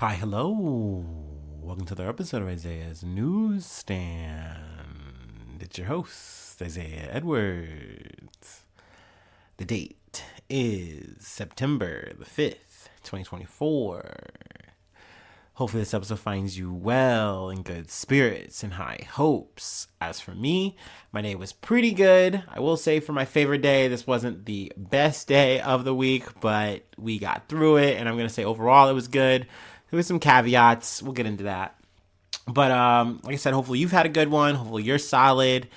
Hi, hello. Welcome to the episode of Isaiah's Newsstand. It's your host, Isaiah Edwards. The date is September the 5th, 2024. Hopefully this episode finds you well, in good spirits and high hopes. As for me, my day was pretty good. I will say for my favorite day, this wasn't the best day of the week, but we got through it, and I'm going to say overall it was good. There was some caveats. We'll get into that. But like I said, hopefully you've had a good one. Hopefully you're solid.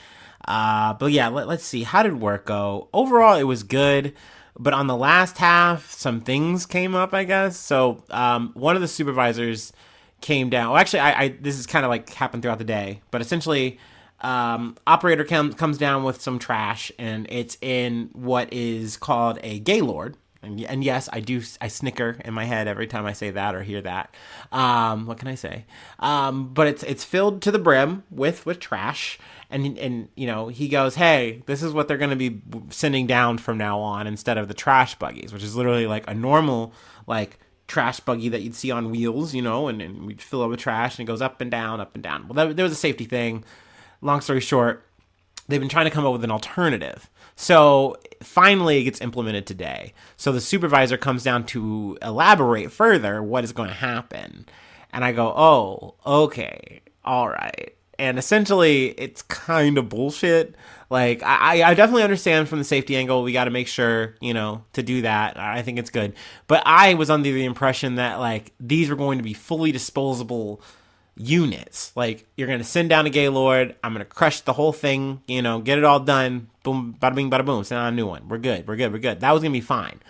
But yeah, let's see. How did work go? Overall, it was good. But on the last half, some things came up, I guess. So one of the supervisors came down. Well, actually, I this is kind of like happened throughout the day. But essentially, operator comes down with some trash, and it's in what is called a Gaylord. And yes, I snicker in my head every time I say that or hear that. What can I say? But it's filled to the brim with trash. And you know, he goes, hey, this is what they're going to be sending down from now on instead of the trash buggies, which is literally like a normal, like, trash buggy that you'd see on wheels, you know, and we'd fill it with trash and it goes up and down, up and down. Well, there was a safety thing. Long story short, they've been trying to come up with an alternative. So finally it gets implemented today. So the supervisor comes down to elaborate further what is going to happen. And I go, oh, okay, all right. And essentially it's kind of bullshit. Like, I definitely understand from the safety angle, we got to make sure, you know, to do that. I think it's good. But I was under the impression that, like, these were going to be fully disposable units. Like, you're going to send down a Gaylord, I'm going to crush the whole thing, you know, get it all done, boom, bada bing, bada boom, send out a new one. We're good. That was going to be fine.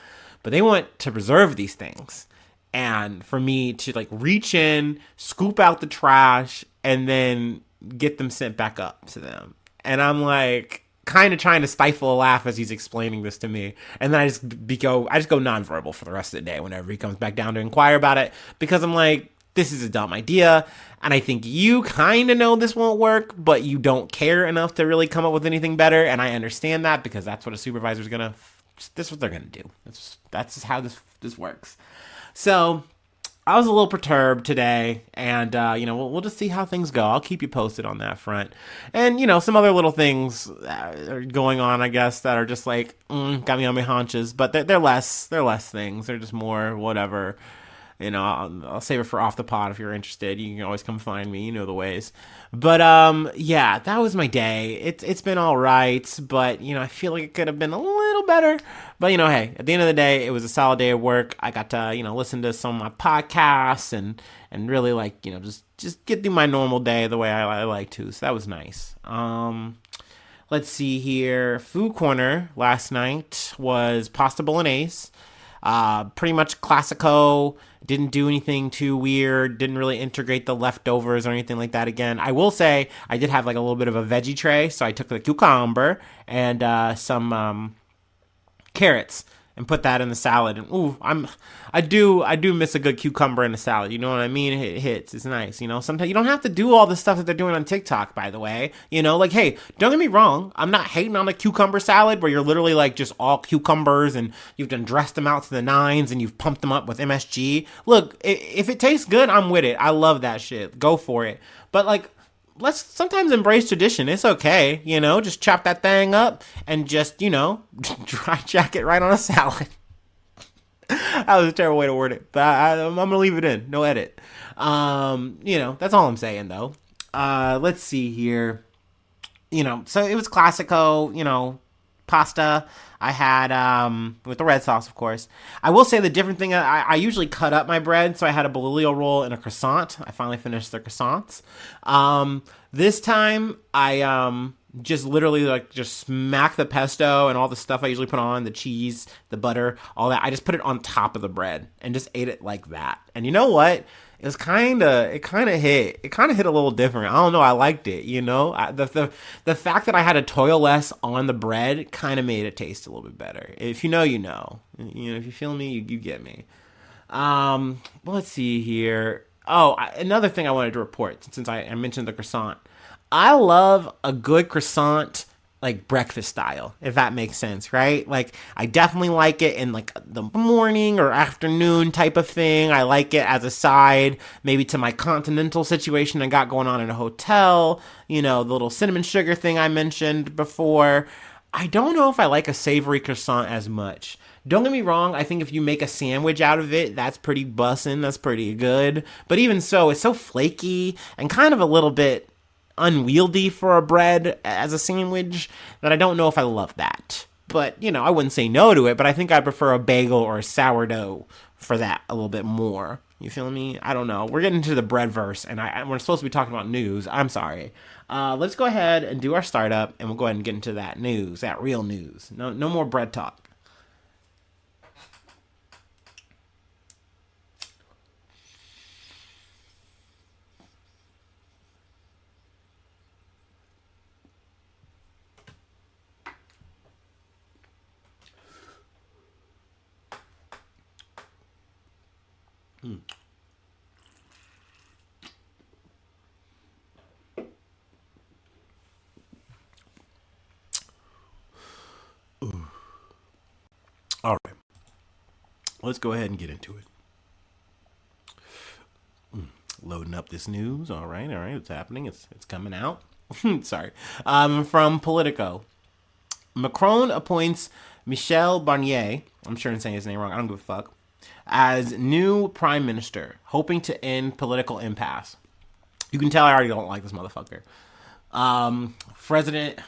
But they want to preserve these things. And for me to, like, reach in, scoop out the trash, and then get them sent back up to them. And I'm like, kind of trying to stifle a laugh as he's explaining this to me. And then I just go nonverbal for the rest of the day whenever he comes back down to inquire about it. Because I'm like, this is a dumb idea, and I think you kind of know this won't work, but you don't care enough to really come up with anything better, and I understand that because that's what a supervisor's gonna, that's what they're gonna do. That's just how this works. So I was a little perturbed today, and you know, we'll just see how things go. I'll keep you posted on that front, and you know, some other little things are going on, I guess, that are just like got me on my haunches, but they're less things. They're just more whatever. You know, I'll save it for off the pod if you're interested. You can always come find me. You know the ways. But yeah, that was my day. It's been all right, but you know, I feel like it could have been a little better. But you know, hey, at the end of the day, it was a solid day of work. I got to, you know, listen to some of my podcasts and really, like, you know, just get through my normal day the way I like to. So that was nice. Let's see here. Food corner last night was pasta bolognese. Pretty much classico. Didn't do anything too weird. Didn't really integrate the leftovers or anything like that again. I will say I did have like a little bit of a veggie tray. So I took the cucumber and some carrots and put that in the salad. And ooh, I do miss a good cucumber in a salad. You know what I mean? It hits. It's nice. You know, sometimes you don't have to do all the stuff that they're doing on TikTok, by the way. You know, like, hey, don't get me wrong. I'm not hating on a cucumber salad where you're literally like just all cucumbers and you've done dressed them out to the nines and you've pumped them up with MSG. Look, if it tastes good, I'm with it. I love that shit. Go for it. But like, let's sometimes embrace tradition. It's okay, you know, just chop that thing up and just, you know, dry jack it right on a salad. That was a terrible way to word it, but I'm gonna leave it in. No edit. You know, that's all I'm saying though. Let's see here. You know, so it was classico, you know, pasta. I had with the red sauce, of course. I will say the different thing. I usually cut up my bread, so I had a bolillo roll and a croissant. I finally finished the croissants. This time I just literally like just smack the pesto and all the stuff I usually put on, the cheese, the butter, all that. I just put it on top of the bread and just ate it like that. And you know what? It kind of hit a little different. I don't know. I liked it. You know, the fact that I had a toil less on the bread kind of made it taste a little bit better. If you know, you know. You know, if you feel me, you get me. Let's see here. Oh, another thing I wanted to report since I mentioned the croissant. I love a good croissant like breakfast style, if that makes sense, right? Like I definitely like it in like the morning or afternoon type of thing. I like it as a side, maybe to my continental situation I got going on in a hotel, the little cinnamon sugar thing I mentioned before. I don't know if I like a savory croissant as much. Don't get me wrong, I think if you make a sandwich out of it, that's pretty bussin', that's pretty good. But even so, it's so flaky and kind of a little bit unwieldy for a bread as a sandwich that I don't know if I love that. But, I wouldn't say no to it, but I think I prefer a bagel or a sourdough for that a little bit more. You feel me? I don't know. We're getting into the bread verse, and we're supposed to be talking about news. I'm sorry. Let's go ahead and do our startup, and we'll go ahead and get into that news, that real news. No more bread talk. All right. Let's go ahead and get into it. Loading up this news. All right. What's happening? It's coming out. Sorry. From Politico. Macron appoints Michel Barnier, I'm sure I'm saying his name wrong, I don't give a fuck, as new prime minister, hoping to end political impasse. You can tell I already don't like this motherfucker. President.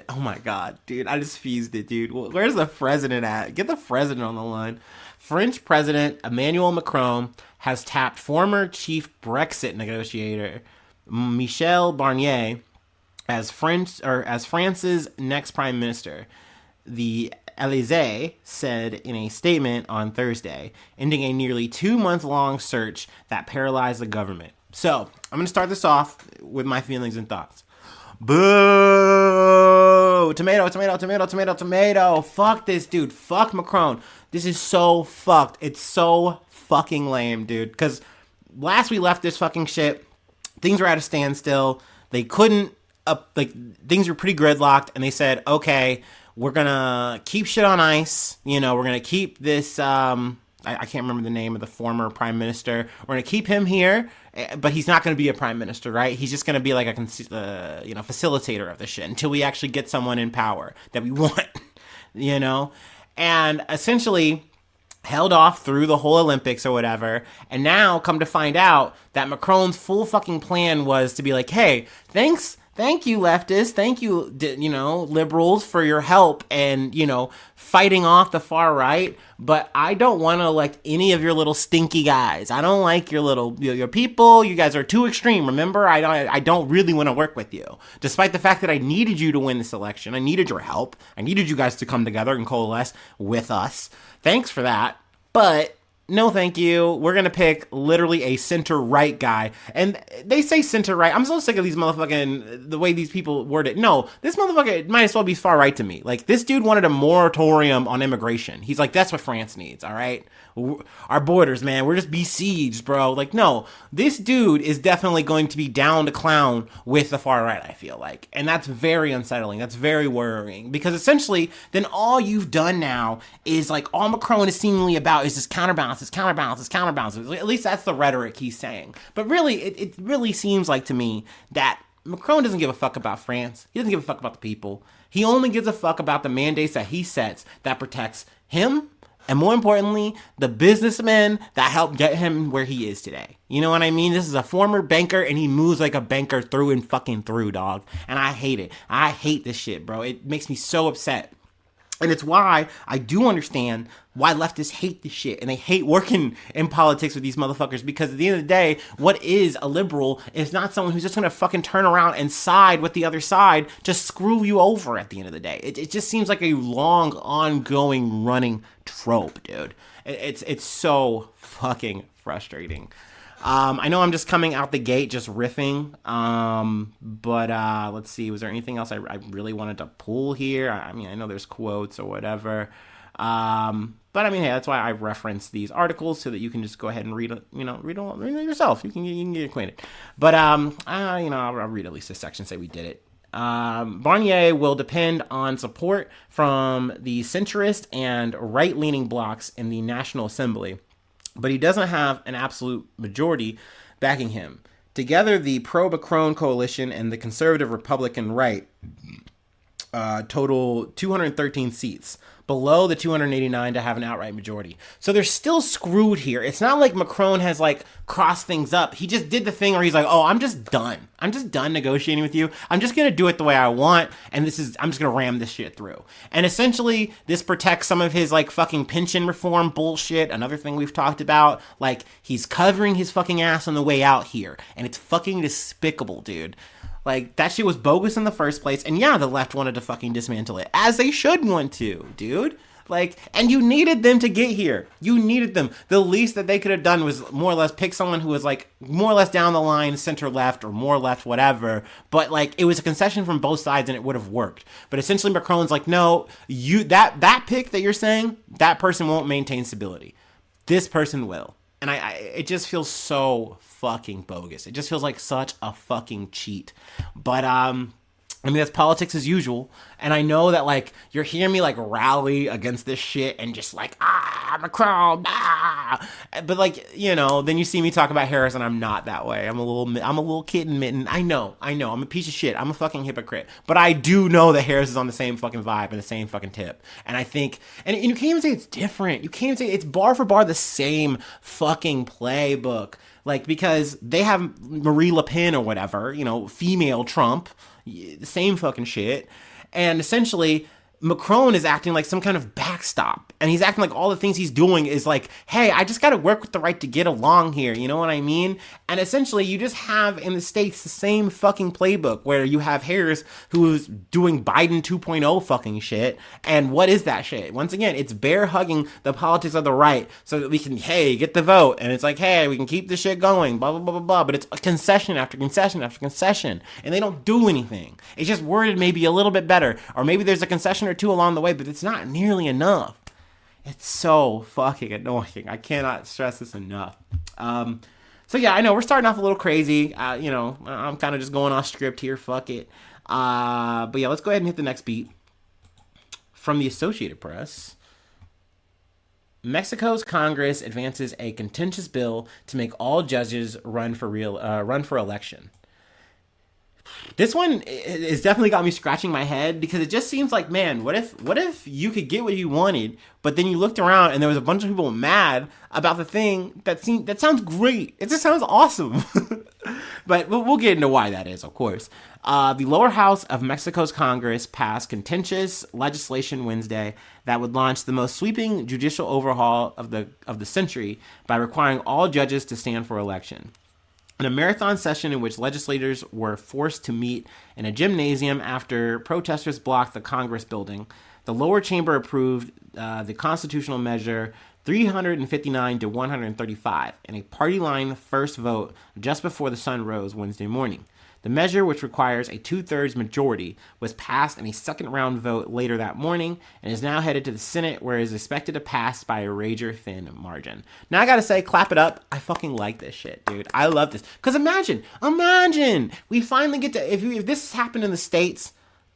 Oh my god, dude, I just fused it, dude. Where's the president at? Get the president on the line. French President Emmanuel Macron has tapped former chief Brexit negotiator Michel Barnier as France's next prime minister. The Elysee said in a statement on Thursday, ending a nearly 2-month-long search that paralyzed the government. So, I'm going to start this off with my feelings and thoughts. Boo! Tomato. Fuck this dude. Fuck Macron. This is so fucked. It's so fucking lame, dude. Because last we left this fucking shit, things were at a standstill. They couldn't, things were pretty gridlocked, and they said, okay, we're gonna keep shit on ice. We're gonna keep this, I can't remember the name of the former prime minister. We're gonna keep him here, but he's not gonna be a prime minister, right? He's just gonna be like a facilitator of the shit until we actually get someone in power that we want, and essentially held off through the whole Olympics or whatever. And now come to find out that Macron's full fucking plan was to be like, hey, thank you, leftists. Thank you, liberals, for your help and, fighting off the far right. But I don't want to elect any of your little stinky guys. I don't like your people. You guys are too extreme. Remember, I don't really want to work with you. Despite the fact that I needed you to win this election. I needed your help. I needed you guys to come together and coalesce with us. Thanks for that. But no, thank you. We're going to pick literally a center-right guy. And they say center-right. I'm so sick of these motherfucking, the way these people word it. No, this motherfucker might as well be far-right to me. Like, this dude wanted a moratorium on immigration. He's like, that's what France needs, all right? Our borders, man, we're just besieged, bro. Like, no, this dude is definitely going to be down to clown with the far-right, I feel like. And that's very unsettling. That's very worrying. Because essentially, then all you've done now is, like, all Macron is seemingly about is this counterbalance. At least that's the rhetoric he's saying. But really, it really seems like to me that Macron doesn't give a fuck about France. He doesn't give a fuck about the people. He only gives a fuck about the mandates that he sets that protects him, and more importantly, the businessmen that helped get him where he is today. You know what I mean? This is a former banker, and he moves like a banker through and fucking through, dog. And I hate it. I hate this shit, bro. It makes me so upset. And it's why I do understand why leftists hate this shit and they hate working in politics with these motherfuckers, because at the end of the day, what is a liberal is not someone who's just gonna fucking turn around and side with the other side to screw you over at the end of the day. It just seems like a long, ongoing, running trope, dude. It's so fucking frustrating. I know I'm just coming out the gate just riffing, but let's see, was there anything else I really wanted to pull here? I mean, I know there's quotes or whatever, but I mean, hey, that's why I reference these articles so that you can just go ahead and read it yourself. You can get acquainted. But I'll read at least this section, say we did it. Barnier will depend on support from the centrist and right-leaning blocs in the National Assembly, but he doesn't have an absolute majority backing him. Together, the pro-Macron coalition and the conservative Republican right total 213 seats, below the 289 to have an outright majority. So they're still screwed here. It's not like Macron has like crossed things up. He just did the thing where he's like, oh, I'm just done. I'm just done negotiating with you. I'm just going to do it the way I want. And I'm just going to ram this shit through. And essentially this protects some of his like fucking pension reform bullshit. Another thing we've talked about, like he's covering his fucking ass on the way out here. And it's fucking despicable, dude. Like, that shit was bogus in the first place. And yeah, the left wanted to fucking dismantle it. As they should want to, dude. Like, and you needed them to get here. You needed them. The least that they could have done was more or less pick someone who was, like, more or less down the line, center left, or more left, whatever. But, like, it was a concession from both sides, and it would have worked. But essentially, Macron's like, no, that pick that you're saying, that person won't maintain stability. This person will. And it just feels so fucking bogus. It just feels like such a fucking cheat. But, I mean, that's politics as usual. And I know that, like, you're hearing me, like, rally against this shit and just, like, Macron, But, like, you know, then you see me talk about Harris and I'm not that way. I'm a little kitten mitten. I know. I'm a piece of shit. I'm a fucking hypocrite. But I do know that Harris is on the same fucking vibe and the same fucking tip. And I think, and you can't even say it's different. You can't even say it's bar for bar the same fucking playbook. Like, because they have Marie Le Pen or whatever, you know, female Trump, the same fucking shit. And essentially, Macron is acting like some kind of backstop. And he's acting like all the things he's doing is like, hey, I just got to work with the right to get along here. You know what I mean? And essentially, you just have in the States the same fucking playbook where you have Harris who's doing Biden 2.0 fucking shit. And what is that shit? Once again, it's bear hugging the politics of the right so that we can, hey, get the vote. And it's like, hey, we can keep this shit going, blah, blah, blah, blah, blah. But it's a concession after concession after concession. And they don't do anything. It's just worded maybe a little bit better. Or maybe there's a concession or two along the way, but it's not nearly enough. It's so fucking annoying. I cannot stress this enough. So yeah, I know we're starting off a little crazy. You know, I'm kind of just going off script here. Fuck it. But yeah, let's go ahead and hit the next beat. From the Associated Press, Mexico's Congress advances a contentious bill to make all judges run for election. This one has definitely got me scratching my head because it just seems like, man, what if you could get what you wanted, but then you looked around and there was a bunch of people mad about the thing that sounds great. It just sounds awesome. But we'll get into why that is, of course. The lower house of Mexico's Congress passed contentious legislation Wednesday that would launch the most sweeping judicial overhaul of the century by requiring all judges to stand for election. In a marathon session in which legislators were forced to meet in a gymnasium after protesters blocked the Congress building, the lower chamber approved the constitutional measure 359 to 135 in a party-line first vote just before the sun rose Wednesday morning. The measure, which requires a 2/3 majority, was passed in a second-round vote later that morning and is now headed to the Senate, where it is expected to pass by a razor-thin margin. Now, I gotta say, clap it up. I fucking like this shit, dude. I love this. Because imagine, we finally get to, if this happened in the States,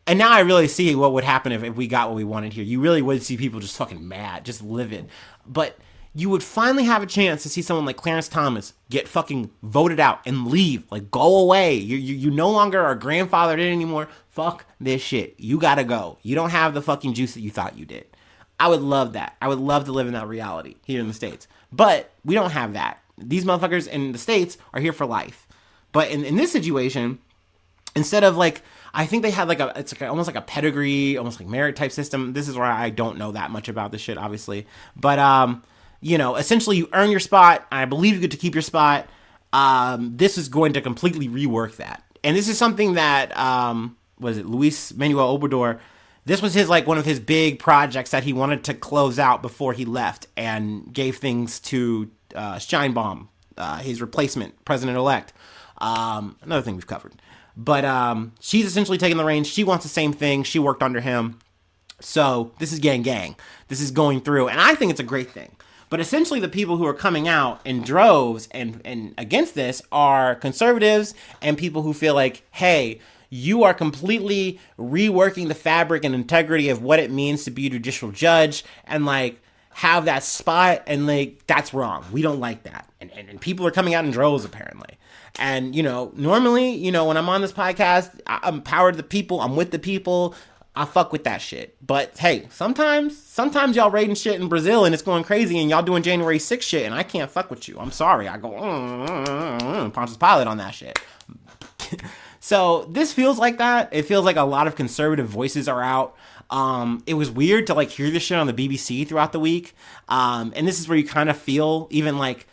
and now I really see what would happen if we got what we wanted here. You really would see people just fucking mad, just livid. But you would finally have a chance to see someone like Clarence Thomas get fucking voted out and leave. Like, go away. You no longer are grandfathered in anymore. Fuck this shit. You gotta go. You don't have the fucking juice that you thought you did. I would love that. I would love to live in that reality here in the States. But we don't have that. These motherfuckers in the States are here for life. But in this situation, instead of like, I think they had like almost like a pedigree, almost like merit type system. This is where I don't know that much about this shit, obviously. But, you know, essentially you earn your spot. I believe you get to keep your spot. This is going to completely rework that. And this is something that, Luis Manuel Obrador, this was one of his big projects that he wanted to close out before he left and gave things to Sheinbaum, his replacement, president-elect. Another thing we've covered. But she's essentially taking the reins. She wants the same thing. She worked under him. So this is gang. This is going through. And I think it's a great thing. But essentially the people who are coming out in droves and against this are conservatives and people who feel like, hey, you are completely reworking the fabric and integrity of what it means to be a judicial judge and like have that spot, and like that's wrong. We don't like that. And people are coming out in droves apparently. And normally, when I'm on this podcast, I'm powered to the people, I'm with the people. I fuck with that shit. But hey, sometimes y'all raiding shit in Brazil and it's going crazy and y'all doing January 6th shit and I can't fuck with you. I'm sorry. I go, Pontius Pilate on that shit. So this feels like that. It feels like a lot of conservative voices are out. It was weird to like hear this shit on the BBC throughout the week. And this is where you kind of feel even like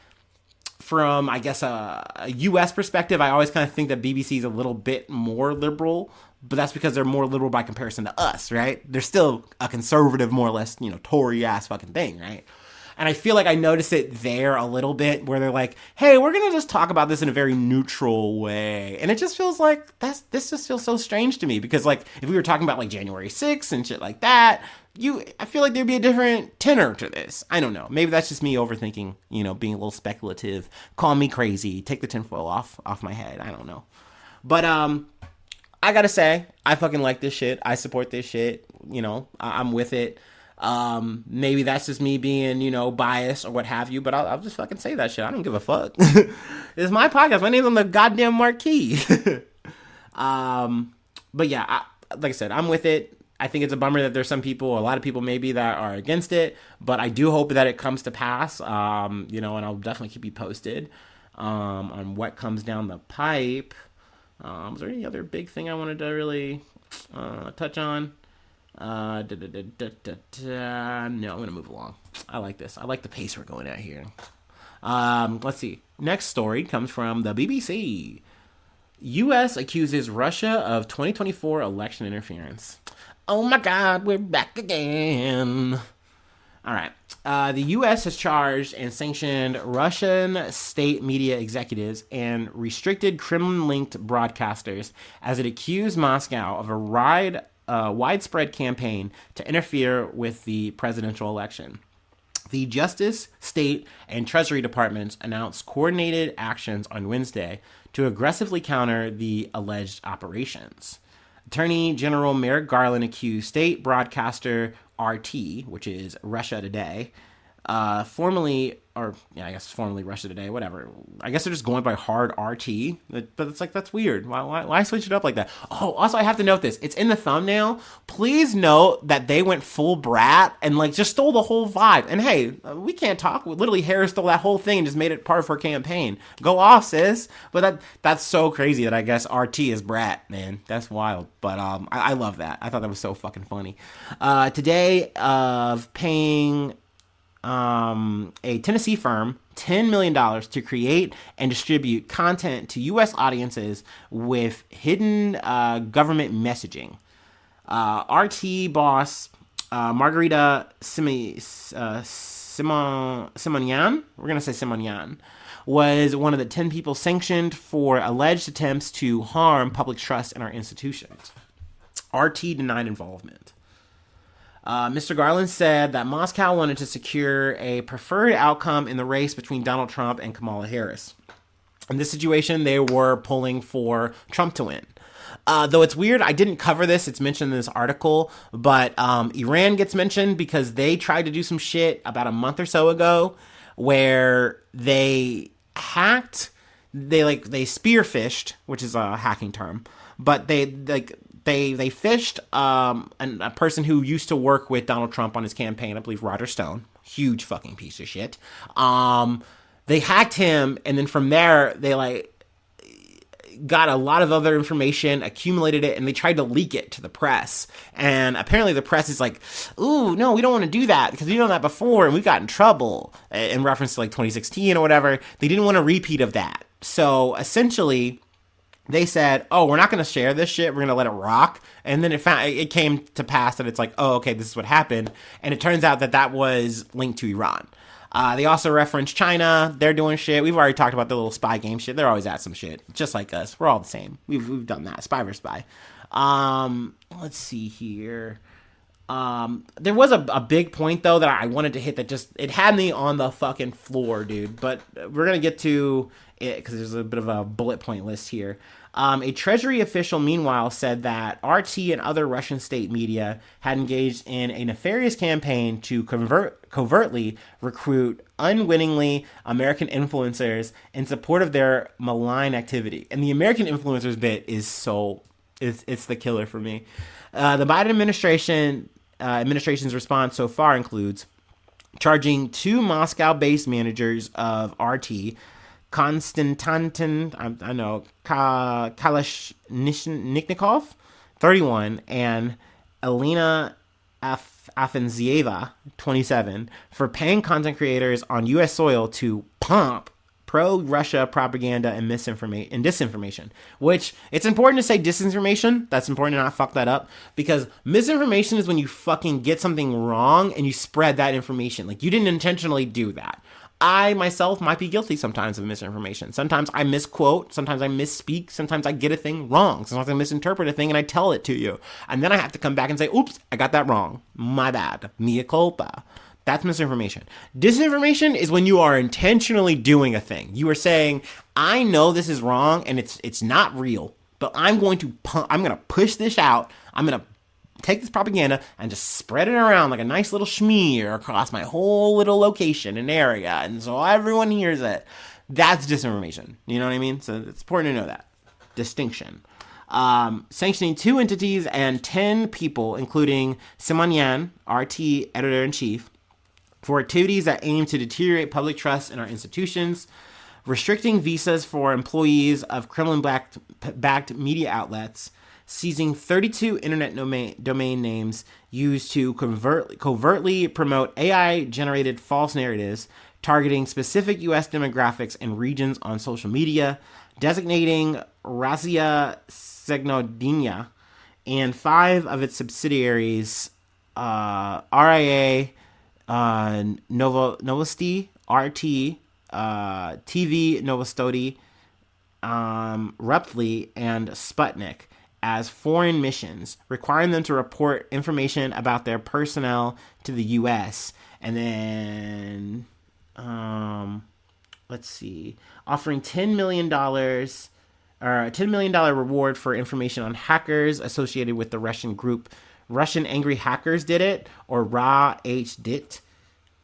from, I guess, a U.S. perspective, I always kind of think that BBC is a little bit more liberal, but that's because they're more liberal by comparison to us, right? They're still a conservative, more or less, Tory-ass fucking thing, right? And I feel like I noticed it there a little bit where they're like, hey, we're going to just talk about this in a very neutral way. And it just feels like this just feels so strange to me because like if we were talking about like January 6th and shit like that, I feel like there'd be a different tenor to this. I don't know. Maybe that's just me overthinking, being a little speculative. Call me crazy. Take the tinfoil off my head. I don't know. But I gotta say, I fucking like this shit. I support this shit. I'm with it. Maybe that's just me being, biased or what have you, but I'll just fucking say that shit. I don't give a fuck. It's my podcast. My name's on the goddamn marquee. But yeah, like I said, I'm with it. I think it's a bummer that there's a lot of people maybe that are against it, but I do hope that it comes to pass, and I'll definitely keep you posted, on what comes down the pipe. Was there any other big thing I wanted to really, touch on? No, I'm gonna move along. I like this. I like the pace we're going at here. Let's see. Next story comes from the BBC. U.S. accuses Russia of 2024 election interference. Oh my God, we're back again. All right. The U.S. has charged and sanctioned Russian state media executives and restricted Kremlin-linked broadcasters as it accused Moscow of a widespread campaign to interfere with the presidential election. The Justice, State, and Treasury Departments announced coordinated actions on Wednesday to aggressively counter the alleged operations. Attorney General Merrick Garland accused state broadcaster RT, which is Russia Today, formerly Russia Today, whatever. I guess they're just going by hard RT, but it's like, that's weird. Why switch it up like that? Oh, also I have to note this. It's in the thumbnail. Please note that they went full brat and like just stole the whole vibe. And hey, we can't talk. Literally Harris stole that whole thing and just made it part of her campaign. Go off, sis. But that's so crazy that I guess RT is brat, man. That's wild. But I love that. I thought that was so fucking funny. Today of paying a Tennessee firm $10 million to create and distribute content to U.S. audiences with hidden government messaging. RT boss Margarita Simonyan, we're going to say Simonyan, was one of the 10 people sanctioned for alleged attempts to harm public trust in our institutions. RT denied involvement. Mr. Garland said that Moscow wanted to secure a preferred outcome in the race between Donald Trump and Kamala Harris. In this situation, they were pulling for Trump to win. Though it's weird, I didn't cover this. It's mentioned in this article, but Iran gets mentioned because they tried to do some shit about a month or so ago where they hacked, they spearphished, which is a hacking term, but they fished a person who used to work with Donald Trump on his campaign, I believe Roger Stone, huge fucking piece of shit. They hacked him, and then from there, they got a lot of other information, accumulated it, and they tried to leak it to the press. And apparently the press is like, ooh, no, we don't want to do that because we've done that before and we got in trouble, in reference to 2016 or whatever. They didn't want a repeat of that. So essentially, they said, oh, we're not going to share this shit. We're going to let it rock. And then it came to pass that it's like, oh, okay, this is what happened. And it turns out that was linked to Iran. They also referenced China. They're doing shit. We've already talked about the little spy game shit. They're always at some shit, just like us. We're all the same. We've done that. Spy versus spy. Let's see here. There was a big point, though, that I wanted to hit that it had me on the fucking floor, dude. But we're going to get to it because there's a bit of a bullet point list here. A Treasury official, meanwhile, said that RT and other Russian state media had engaged in a nefarious campaign to covertly recruit unwittingly American influencers in support of their malign activity. And the American influencers bit is it's the killer for me. The Biden administration's response so far includes charging 2 Moscow-based managers of RT, Konstantin, Kalashnikov, 31, and Elena Afenzieva, 27, for paying content creators on U.S. soil to pump pro-Russia propaganda and disinformation, which it's important to say disinformation. That's important to not fuck that up, because misinformation is when you fucking get something wrong and you spread that information. Like, you didn't intentionally do that. I myself might be guilty sometimes of misinformation. Sometimes I misquote, sometimes I misspeak, sometimes I get a thing wrong, sometimes I misinterpret a thing and I tell it to you. And then I have to come back and say, oops, I got that wrong. My bad. Mea culpa. That's misinformation. Disinformation is when you are intentionally doing a thing. You are saying, I know this is wrong and it's not real, but I'm going to push this out. I'm going to take this propaganda and just spread it around like a nice little smear across my whole little location and area, and so everyone hears it. That's disinformation. You know what I mean? So it's important to know that distinction. Sanctioning 2 entities and 10 people, including Simonyan, RT editor-in-chief, for activities that aim to deteriorate public trust in our institutions, restricting visas for employees of Kremlin-backed media outlets, seizing 32 internet domain names used to covertly promote AI-generated false narratives, targeting specific U.S. demographics and regions on social media, designating Razia Segnodina and 5 of its subsidiaries, RIA, Novosti, RT, TV Novostody, Reply, and Sputnik, as foreign missions, requiring them to report information about their personnel to the U.S. And then, offering $10 million or a $10 million reward for information on hackers associated with the Russian group Russian Angry Hackers Did It, or RA-H-DIT.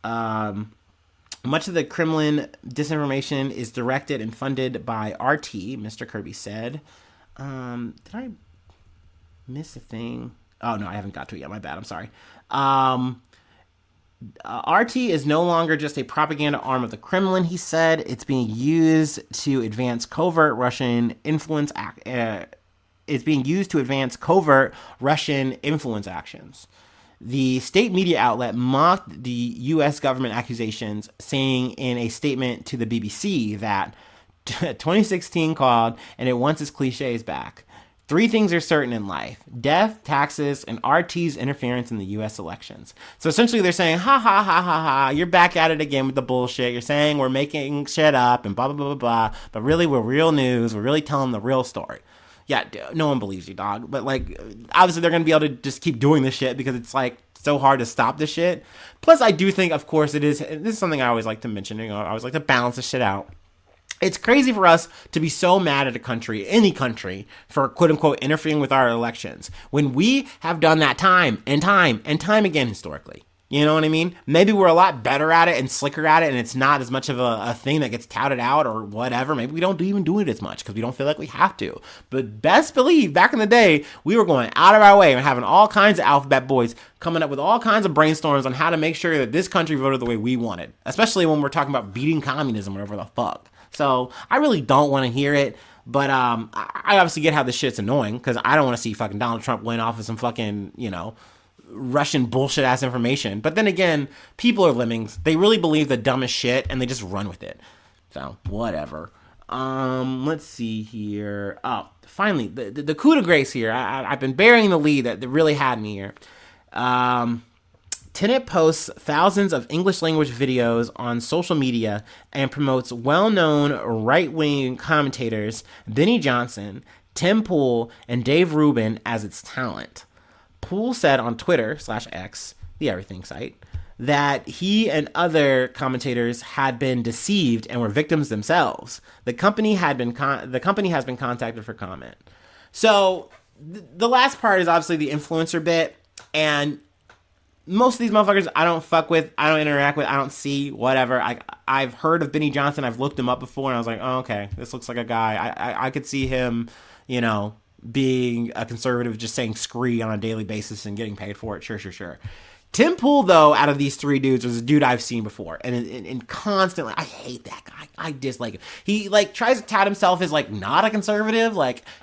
Much of the Kremlin disinformation is directed and funded by RT, Mr. Kirby said. Did I miss a thing? Oh, no, I haven't got to it yet. My bad. I'm sorry. RT is no longer just a propaganda arm of the Kremlin, he said. It's being used to advance covert Russian influence actions. The state media outlet mocked the U.S. government accusations, saying in a statement to the BBC that 2016 called, and it wants its cliches back. 3 things are certain in life: death, taxes, and RT's interference in the U.S. elections. So essentially they're saying, ha, ha, ha, ha, ha, you're back at it again with the bullshit. You're saying we're making shit up and blah, blah, blah, blah, blah. But really, we're real news. We're really telling the real story. Yeah, no one believes you, dog. But, like, obviously they're going to be able to just keep doing this shit because it's, like, so hard to stop this shit. Plus, I do think, of course, this is something I always like to mention. You know, I always like to balance this shit out. It's crazy for us to be so mad at a country, any country, for quote-unquote interfering with our elections, when we have done that time and time and time again historically. You know what I mean? Maybe we're a lot better at it and slicker at it, and it's not as much of a thing that gets touted out or whatever. Maybe we don't even do it as much because we don't feel like we have to. But best believe, back in the day, we were going out of our way and having all kinds of alphabet boys coming up with all kinds of brainstorms on how to make sure that this country voted the way we wanted, especially when we're talking about beating communism or whatever the fuck. So I really don't want to hear it. But I obviously get how this shit's annoying, because I don't want to see fucking Donald Trump win off of some fucking, Russian bullshit ass information. But then again, people are lemmings. They really believe the dumbest shit and they just run with it. So whatever. Let's see here. Oh, finally, the coup de grace here. I've been burying the lead that really had me here. Tenet posts thousands of English language videos on social media and promotes well-known right-wing commentators Benny Johnson, Tim Pool, and Dave Rubin as its talent. Poole said on Twitter /X, the everything site, that he and other commentators had been deceived and were victims themselves. The company has been contacted for comment. So the last part is obviously the influencer bit, and most of these motherfuckers I don't fuck with, I don't interact with, I don't see, whatever. I've heard of Benny Johnson, I've looked him up before, and I was like, oh, okay, this looks like a guy. I could see him, being a conservative, just saying scree on a daily basis and getting paid for it. Sure. Tim Pool, though, out of these three dudes, was a dude I've seen before, and constantly, I hate that guy. I dislike him. He tries to tout himself as not a conservative.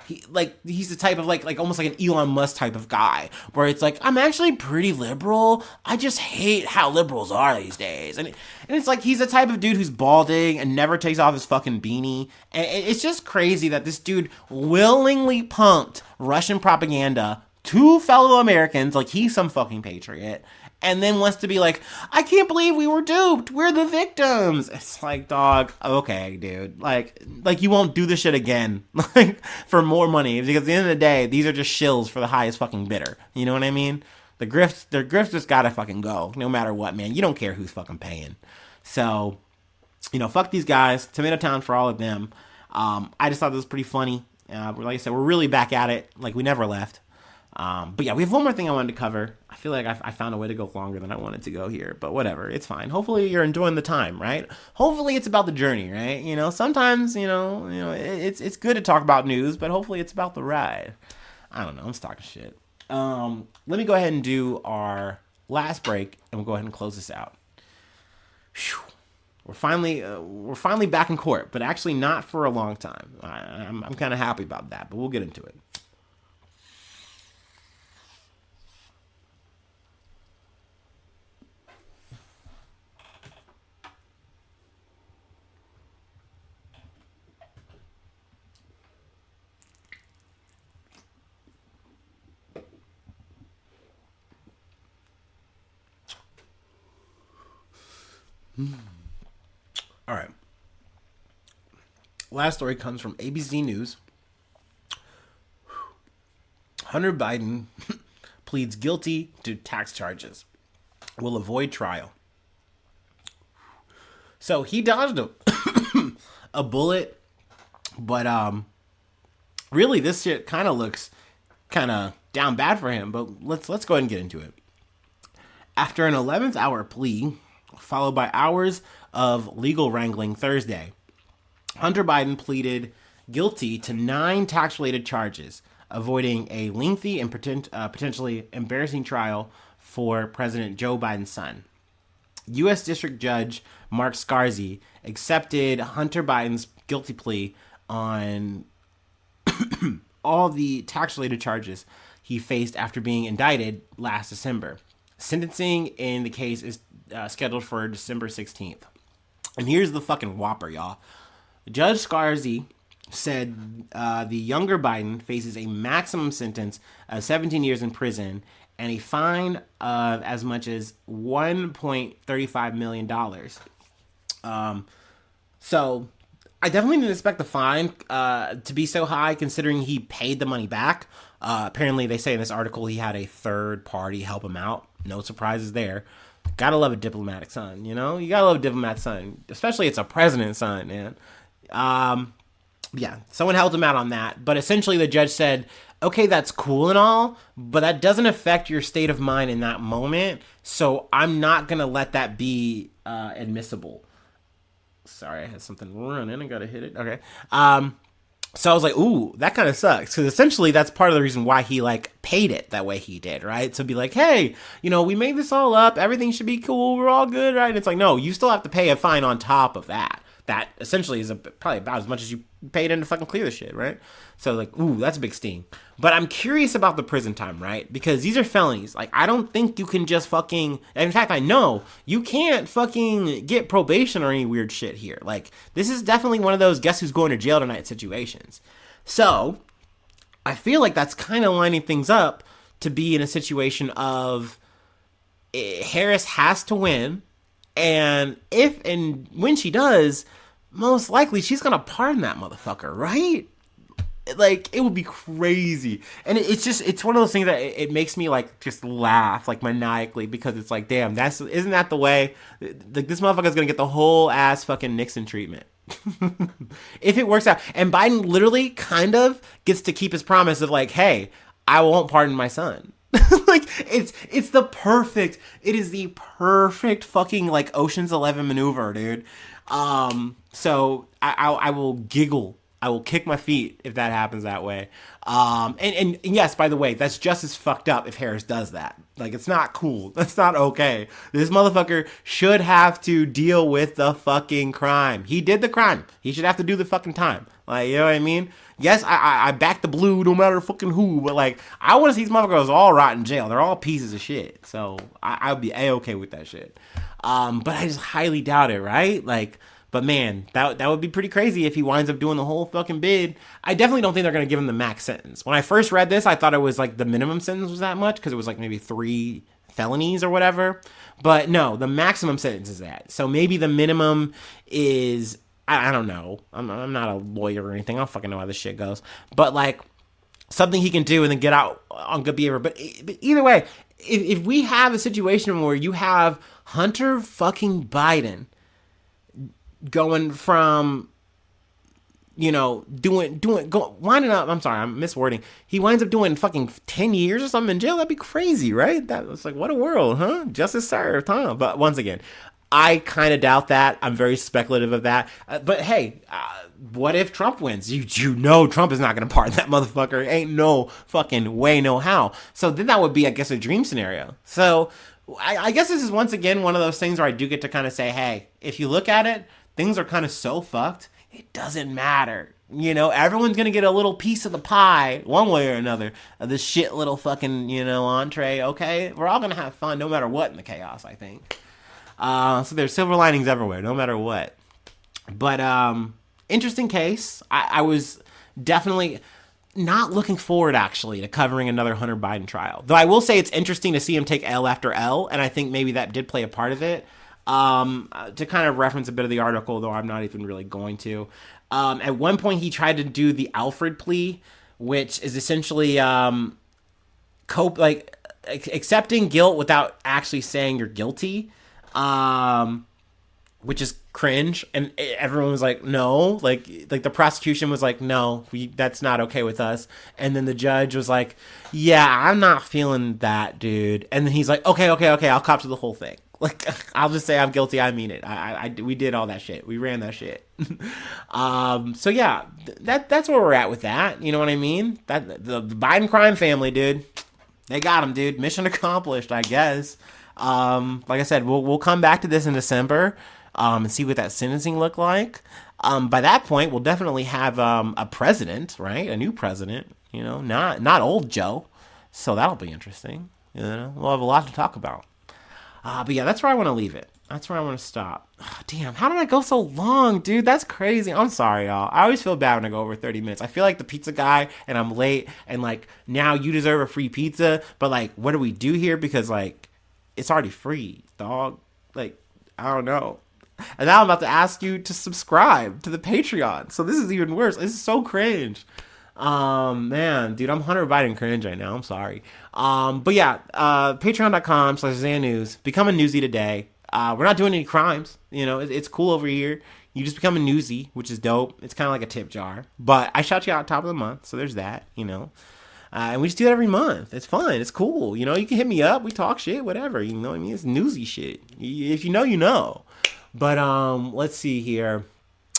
He's the type of almost like an Elon Musk type of guy, where it's I'm actually pretty liberal. I just hate how liberals are these days, and it's he's the type of dude who's balding and never takes off his fucking beanie, and it's just crazy that this dude willingly pumped Russian propaganda to fellow Americans he's some fucking patriot, and then wants to be I can't believe we were duped. We're the victims. It's dog, okay, dude. You won't do this shit again, for more money, because at the end of the day, these are just shills for the highest fucking bidder. You know what I mean? Their grift just gotta fucking go, no matter what, man. You don't care who's fucking paying. So, fuck these guys. Tomato Town for all of them. I just thought this was pretty funny. Like I said, we're really back at it. We never left. But yeah, we have one more thing I wanted to cover. I feel like I found a way to go longer than I wanted to go here, but whatever, it's fine. Hopefully you're enjoying the time, right? Hopefully it's about the journey, right? Sometimes, it's good to talk about news, but hopefully it's about the ride. I don't know, I'm talking shit. Let me go ahead and do our last break, and we'll go ahead and close this out. Whew. We're finally back in court, but actually not for a long time. I'm kind of happy about that, but we'll get into it. All right. Last story comes from ABC News. Hunter Biden pleads guilty to tax charges. Will avoid trial. So he dodged a bullet, but really this shit kind of looks kind of down bad for him. But let's go ahead and get into it. After an 11th hour plea, followed by hours of legal wrangling Thursday, Hunter Biden pleaded guilty to 9 tax-related charges, avoiding a lengthy and potentially embarrassing trial for President Joe Biden's son. U.S. District Judge Mark Scarzi accepted Hunter Biden's guilty plea on all the tax-related charges he faced after being indicted last December. Sentencing in the case is scheduled for December 16th. And here's the fucking whopper, y'all. Judge Scarzi said the younger Biden faces a maximum sentence of 17 years in prison and a fine of as much as $1.35 million. So I definitely didn't expect the fine to be so high, considering he paid the money back. Apparently, they say in this article he had a third party help him out. No surprises there. Gotta love a diplomatic son, you know? You gotta love a diplomatic son. Especially it's a president's son, man. Yeah, someone helped him out on that. But essentially the judge said, okay, that's cool and all, but that doesn't affect your state of mind in that moment. So I'm not gonna let that be admissible. Sorry, I had something running. I gotta hit it. Okay. So I was like, ooh, that kind of sucks. Because essentially that's part of the reason why he paid it that way he did, right? So be like, hey, we made this all up. Everything should be cool. We're all good, right? And it's like, no, you still have to pay a fine on top of that. That essentially is probably about as much as you paid in to fucking clear the shit, right? So ooh, that's a big sting. But I'm curious about the prison time, right? Because these are felonies. I don't think you can just fucking... In fact, I know you can't fucking get probation or any weird shit here. This is definitely one of those guess who's going to jail tonight situations. So I feel like that's kind of lining things up to be in a situation of Harris has to win. And if and when she does, most likely she's going to pardon that motherfucker, right? Like, it would be crazy. And it's one of those things that it makes me like just laugh like maniacally, because it's like, damn, isn't that the way? Like, this motherfucker's gonna get the whole ass fucking Nixon treatment. If it works out. And Biden literally kind of gets to keep his promise of like, hey, I won't pardon my son. Like, it is the perfect fucking like Ocean's 11 maneuver, dude. So I will giggle. I will kick my feet if that happens that way. And yes, by the way, that's just as fucked up if Harris does that. Like, it's not cool. That's not okay. This motherfucker should have to deal with the fucking crime. He did the crime. He should have to do the fucking time. Like, you know what I mean? Yes, I back the blue no matter fucking who, but like, I want to see these motherfuckers all rot in jail. They're all pieces of shit. So I'll be A-okay with that shit. But I just highly doubt it, right? Like, but man, that would be pretty crazy if he winds up doing the whole fucking bid. I definitely don't think they're going to give him the max sentence. When I first read this, I thought it was like the minimum sentence was that much, because it was like maybe 3 felonies or whatever. But no, the maximum sentence is that. So maybe the minimum is, I don't know. I'm not a lawyer or anything. I don't fucking know how this shit goes. But like, something he can do and then get out on good behavior. But either way, if we have a situation where you have Hunter fucking Biden going from, you know, winding up, I'm sorry, I'm miswording. He winds up doing fucking 10 years or something in jail. That'd be crazy, right? That was like, what a world, huh? Justice served, huh? But once again, I kind of doubt that. I'm very speculative of that. But hey, what if Trump wins? You know Trump is not going to pardon that motherfucker. Ain't no fucking way, no how. So then that would be, I guess, a dream scenario. So I guess this is once again one of those things where I do get to kind of say, hey, if you look at it, things are kind of so fucked, it doesn't matter. You know, everyone's going to get a little piece of the pie, one way or another, of this shit little fucking, you know, entree, okay? We're all going to have fun no matter what in the chaos, I think. So there's silver linings everywhere, no matter what. But interesting case. I was definitely not looking forward, actually, to covering another Hunter Biden trial. Though I will say it's interesting to see him take L after L, and I think maybe that did play a part of it. To kind of reference a bit of the article, though I'm not even really going to. At one point, he tried to do the Alfred plea, which is essentially accepting guilt without actually saying you're guilty, which is cringe. And everyone was like, no, like the prosecution was like, no, that's not okay with us. And then the judge was like, yeah, I'm not feeling that, dude. And then he's like, okay, I'll cop to the whole thing. Like, I'll just say I'm guilty. I mean it. We did all that shit. We ran that shit. So yeah, that's where we're at with that. You know what I mean? That the Biden crime family, dude, they got him, dude. Mission accomplished, I guess. Like I said, we'll come back to this in December, and see what that sentencing looked like. By that point, we'll definitely have a president, right? A new president. You know, not old Joe. So that'll be interesting. You know, we'll have a lot to talk about. But yeah, that's where I want to leave it. That's where I want to stop. Oh, damn, how did I go so long, dude? That's crazy. I'm sorry, y'all. I always feel bad when I go over 30 minutes. I feel like the pizza guy, and I'm late, and like, now you deserve a free pizza, but like, what do we do here? Because like, it's already free, dog. Like, I don't know. And now I'm about to ask you to subscribe to the Patreon. So this is even worse. This is so cringe. Man, dude, I'm Hunter Biden cringe right now. I'm sorry. But yeah, patreon.com/ZanNews. Become a newsie today. We're not doing any crimes. You know, it's cool over here. You just become a newsie, which is dope. It's kind of like a tip jar. But I shout you out top of the month, so there's that, you know. And we just do it every month. It's fun. It's cool. You know, you can hit me up. We talk shit, whatever. You know what I mean? It's newsy shit. If you know, you know. But let's see here.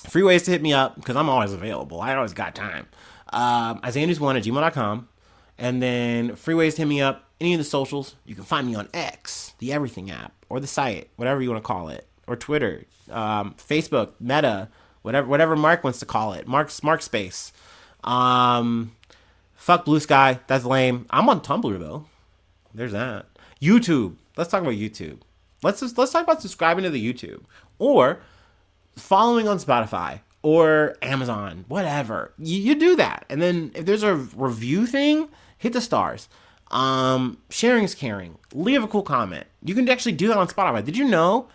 Free ways to hit me up, because I'm always available. I always got time. IsaiahNews1@gmail.com. And then free ways to hit me up. Any of the socials. You can find me on X, the Everything app, or the site, whatever you want to call it, or Twitter, Facebook, Meta, whatever Mark wants to call it. Mark Space. Fuck Blue Sky. That's lame. I'm on Tumblr though. There's that. YouTube. Let's talk about YouTube. Let's talk about subscribing to the YouTube, or following on Spotify or Amazon, whatever. You do that, and then if there's a review thing, hit the stars. Sharing is caring. Leave a cool comment. You can actually do that on Spotify. Did you know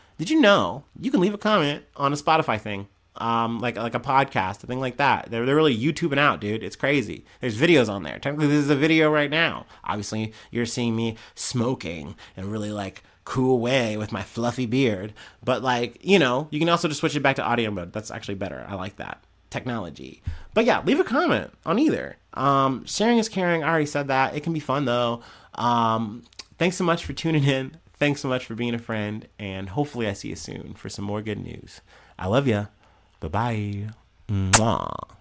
you can leave a comment on a Spotify thing? like a podcast, a thing like that. They're really YouTubing out, dude. It's crazy. There's videos on there. Technically, this is a video right now. Obviously, you're seeing me smoking in a really like cool way with my fluffy beard. But like, you know, you can also just switch it back to audio mode. That's actually better. I like that technology. But yeah, leave a comment on either. Sharing is caring. I already said that. It can be fun though. Thanks so much for tuning in. Thanks so much for being a friend. And hopefully I see you soon for some more good news. I love ya. Bye-bye. Mwah.